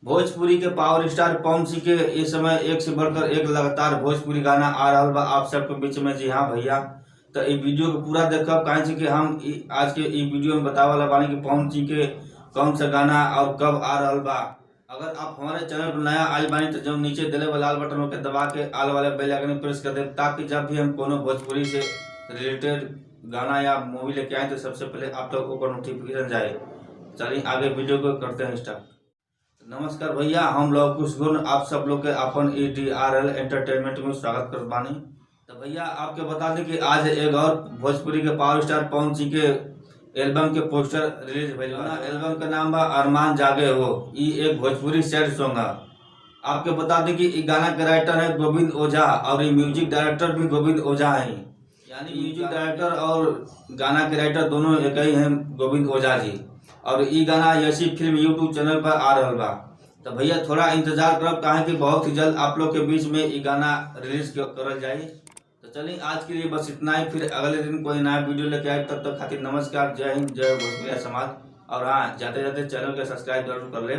भोजपुरी के power star Pawan Singh के इस समय एक से बढ़कर एक लगातार भोजपुरी गाना आ रहा बा आप सबके बीच में। जी हाँ भैया, तो ये वीडियो को पूरा देखब काहे से कि हम आज के ई वीडियो में बतावे वाला बानी कि पवन सिंह के कौन सा गाना और कब आ रहा बा। अगर आप हमारे चैनल पर नया आए बानी तो जो नीचे दिले वाला लाल बटन के दबा के आल वाले बेल आइकन प्रेस कर दे, ताकि जब भी हम कोनो भोजपुरी से रिलेटेड गाना या मूवी लेके आए तो सबसे पहले आप लोगों को नोटिफिकेशन जाए। चलिए आगे वीडियो को करते हैं स्टार्ट। नमस्कार भैया, हम लोग कुछ गुण आप सब लोग के अपन ETRL एंटरटेनमेंट में स्वागत कर बानी। तो भैया आपके बता दें कि आज एक और भोजपुरी के पावर स्टार पवन सिंह के एल्बम के पोस्टर रिलीज भइल बा। एल्बम का नाम बा अरमान जागे हो। ये एक भोजपुरी सैड सॉन्ग है। आपके बता दें कि ये गाना के राइटर है गोविंद ओझा और ये म्यूजिक डायरेक्टर भी गोविंद ओझा है। यानी म्यूजिक डायरेक्टर और गाना के राइटर दोनों एक ही हैं, गोविंद ओझा जी। और ये गाना ऐसी फिल्म यूट्यूब चैनल पर आ रहा बा। तो भैया थोड़ा इंतजार करब, काहे कि बहुत ही जल्द आप लोग के बीच में ये गाना रिलीज करल जाए। तो चलिए आज के लिए बस इतना ही, फिर अगले दिन कोई नया वीडियो लेके आए। तब तक खातिर नमस्कार, जय हिंद, जय भोजपुरिया समाज। और हाँ, जाते जाते चैनल के सब्सक्राइब जरूर कर ले।